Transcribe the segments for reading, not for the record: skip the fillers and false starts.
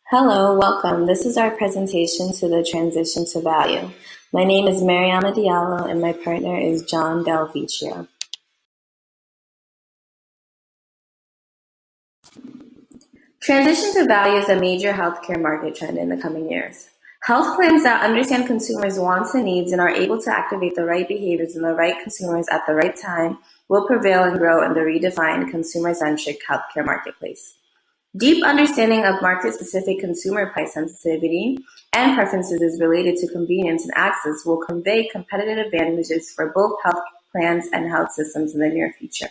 Hello, welcome. This is our presentation to the transition to value. My name is Mariama Diallo and my partner is John Del Vecchio. Transition to value is a major healthcare market trend in the coming years. Health plans that understand consumers' wants and needs and are able to activate the right behaviors in the right consumers at the right time will prevail and grow in the redefined consumer-centric healthcare marketplace. Deep understanding of market-specific consumer price sensitivity and preferences is related to convenience and access will convey competitive advantages for both health plans and health systems in the near future.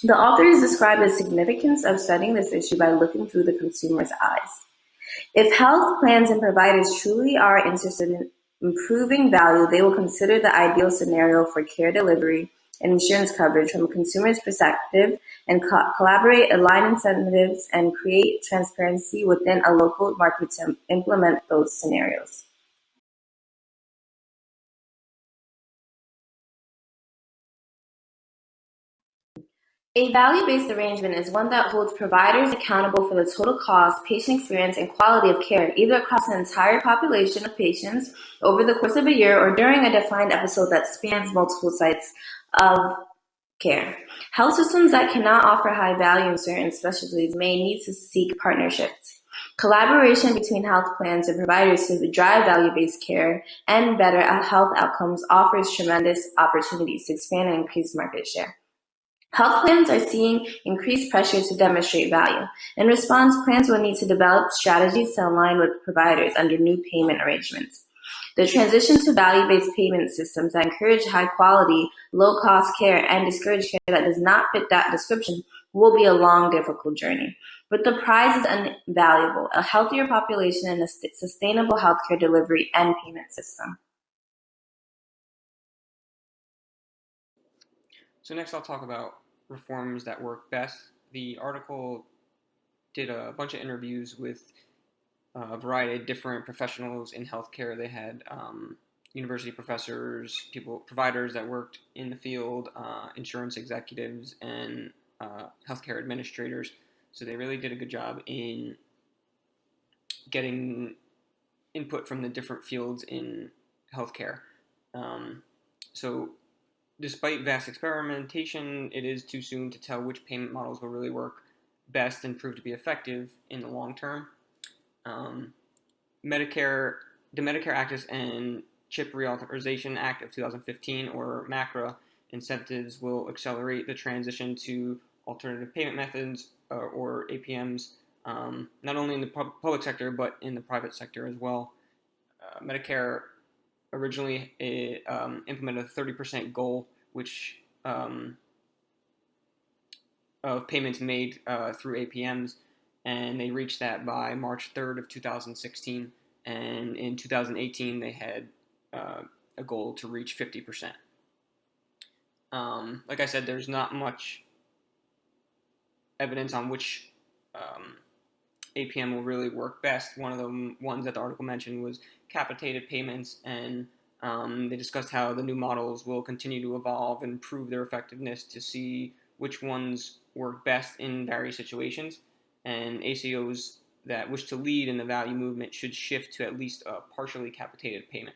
The authors describe the significance of studying this issue by looking through the consumer's eyes. If health plans and providers truly are interested in improving value, they will consider the ideal scenario for care delivery and insurance coverage from a consumer's perspective and collaborate, align incentives, and create transparency within a local market to implement those scenarios. A value-based arrangement is one that holds providers accountable for the total cost, patient experience, and quality of care, either across an entire population of patients over the course of a year or during a defined episode that spans multiple sites of care. Health systems that cannot offer high value in certain specialties may need to seek partnerships. Collaboration between health plans and providers to drive value-based care and better health outcomes offers tremendous opportunities to expand and increase market share. Health plans are seeing increased pressure to demonstrate value. In response, plans will need to develop strategies to align with providers under new payment arrangements. The transition to value-based payment systems that encourage high-quality, low-cost care and discourage care that does not fit that description will be a long, difficult journey. But the prize is invaluable: a healthier population and a sustainable healthcare delivery and payment system. So next I'll talk about reforms that work best. The article did a bunch of interviews with a variety of different professionals in healthcare. They had university professors, providers that worked in the field, insurance executives, and healthcare administrators. So they really did a good job in getting input from the different fields in healthcare. So despite vast experimentation, it is too soon to tell which payment models will really work best and prove to be effective in the long term. The Medicare Access and Chip Reauthorization Act of 2015, or MACRA, incentives will accelerate the transition to alternative payment methods, or APMs, not only in the public sector but in the private sector as well. Medicare originally implemented a 30% goal, which of payments made through APMs, and they reached that by March 3rd of 2016. And in 2018, they had a goal to reach 50%. Like I said, there's not much evidence on which APM will really work best. One of the ones that the article mentioned was capitated payments, and they discussed how the new models will continue to evolve and prove their effectiveness to see which ones work best in various situations. And ACOs that wish to lead in the value movement should shift to at least a partially capitated payment.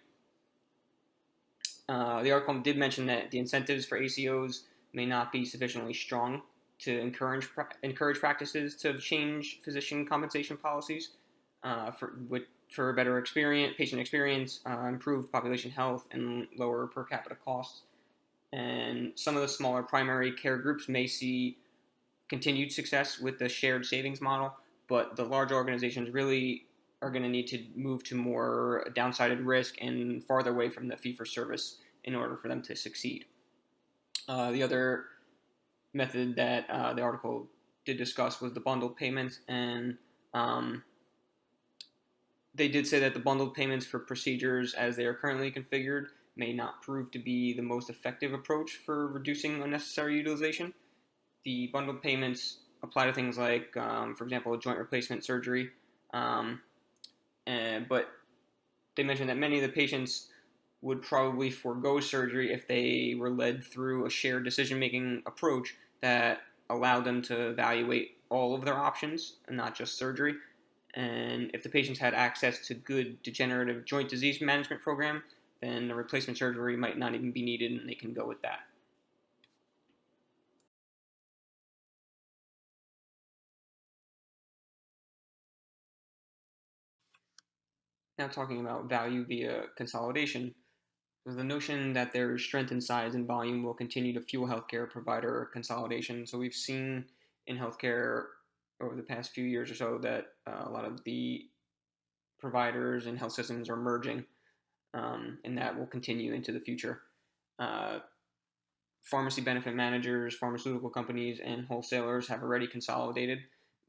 The article did mention that the incentives for ACOs may not be sufficiently strong to encourage practices to change physician compensation policies for better patient experience, improved population health, and lower per capita costs. And some of the smaller primary care groups may see continued success with the shared savings model, but the large organizations really are going to need to move to more downside risk and farther away from the fee-for-service in order for them to succeed. The other method that the article did discuss was the bundled payments, and they did say that the bundled payments for procedures as they are currently configured may not prove to be the most effective approach for reducing unnecessary utilization. The bundled payments apply to things like, for example, joint replacement surgery, but they mentioned that many of the patients would probably forego surgery if they were led through a shared decision-making approach that allowed them to evaluate all of their options and not just surgery. And if the patients had access to good degenerative joint disease management program, then the replacement surgery might not even be needed, and they can go with that. Now talking about value via consolidation, the notion that their strength in size and volume will continue to fuel healthcare provider consolidation. So we've seen in healthcare over the past few years or so that a lot of the providers and health systems are merging, and that will continue into the future. Uh, Pharmacy benefit managers, pharmaceutical companies, and wholesalers have already consolidated.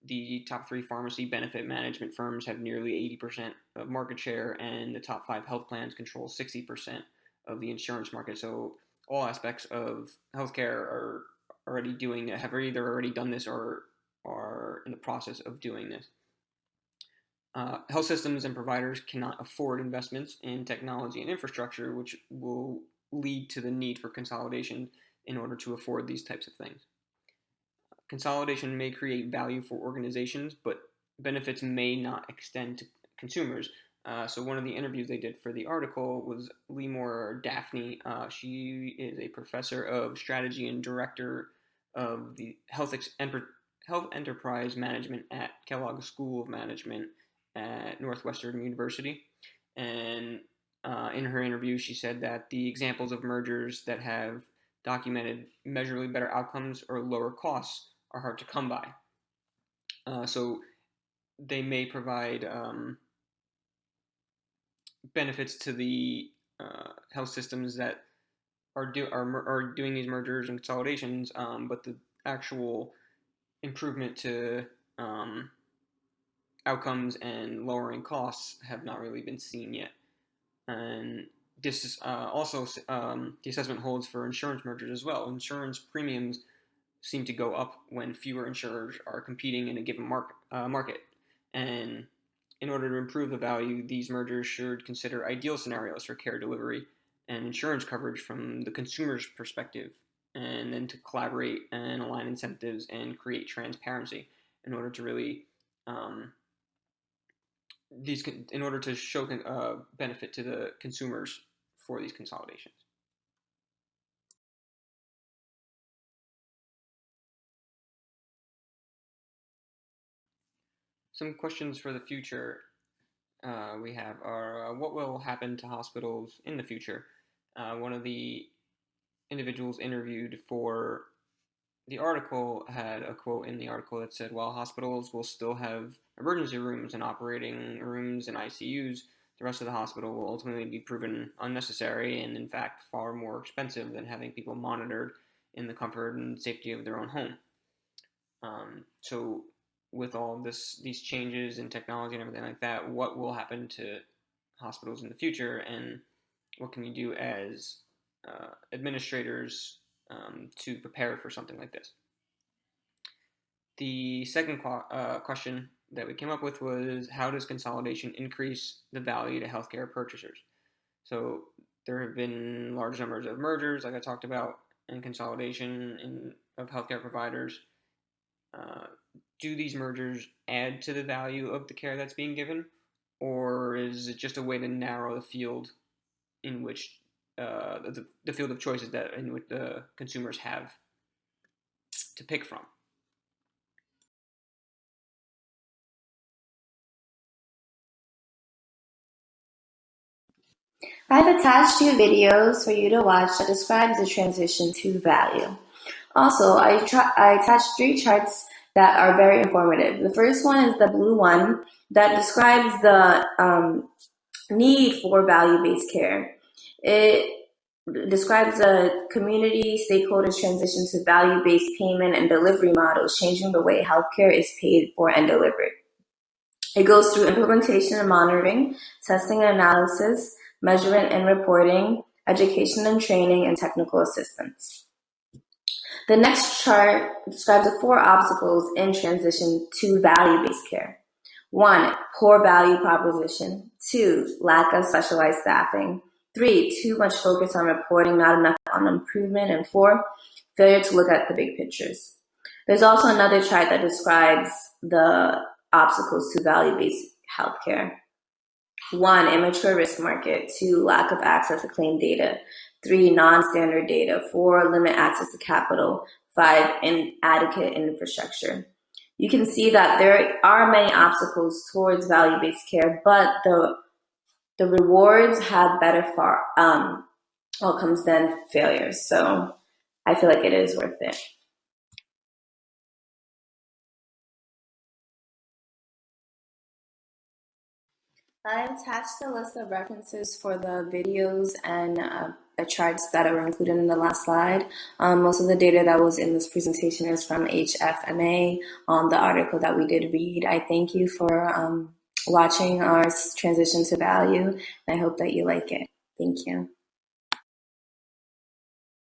The top 3 pharmacy benefit management firms have nearly 80% of market share, and the top 5 health plans control 60% of the insurance market. So all aspects of healthcare are already doing it, have either already done this or are in the process of doing this. Health systems and providers cannot afford investments in technology and infrastructure, which will lead to the need for consolidation in order to afford these types of things. Consolidation may create value for organizations, but benefits may not extend to consumers. So one of the interviews they did for the article was Limor Daphne. She is a professor of strategy and director of the Health Enterprise Management at Kellogg School of Management at Northwestern University. And in her interview, she said that the examples of mergers that have documented measurably better outcomes or lower costs are hard to come by. So they may provide benefits to the health systems that are doing these mergers and consolidations, but the actual improvement to outcomes and lowering costs have not really been seen yet. And this is also the assessment holds for insurance mergers as well. Insurance premiums seem to go up when fewer insurers are competing in a given market. And in order to improve the value, these mergers should consider ideal scenarios for care delivery and insurance coverage from the consumer's perspective, and then to collaborate and align incentives and create transparency in order to really in order to show benefit to the consumers for these consolidations. Some questions for the future we have are what will happen to hospitals in the future? One of the individuals interviewed for the article had a quote in the article that said, while hospitals will still have emergency rooms and operating rooms and ICUs, the rest of the hospital will ultimately be proven unnecessary and, in fact, far more expensive than having people monitored in the comfort and safety of their own home. So with all these changes in technology and everything like that, what will happen to hospitals in the future, and what can you do as administrators to prepare for something like this? The second question that we came up with was, how does consolidation increase the value to healthcare purchasers? So there have been large numbers of mergers, like I talked about, and consolidation of healthcare providers. Do these mergers add to the value of the care that's being given, or is it just a way to narrow the field in which the field of choices that in which the consumers have to pick from? I've attached 2 videos for you to watch that describes the transition to value. Also, I attached 3 charts that are very informative. The first one is the blue one that describes the need for value-based care. It describes a community stakeholders transition to value-based payment and delivery models, changing the way healthcare is paid for and delivered. It goes through implementation and monitoring, testing and analysis, measurement and reporting, education and training, and technical assistance. The next chart describes the 4 obstacles in transition to value-based care. 1, poor value proposition. 2, lack of specialized staffing. 3, too much focus on reporting, not enough on improvement. And 4, failure to look at the big pictures. There's also another chart that describes the obstacles to value-based healthcare. 1, immature risk market. 2, lack of access to claim data. 3, non-standard data. 4, limit access to capital. 5, inadequate infrastructure. You can see that there are many obstacles towards value-based care, but the rewards have better outcomes than failures. So I feel like it is worth it. I attached a list of references for the videos and the charts that were included in the last slide. Most of the data that was in this presentation is from HFMA, the article that we did read. I thank you for watching our transition to value, and I hope that you like it. Thank you.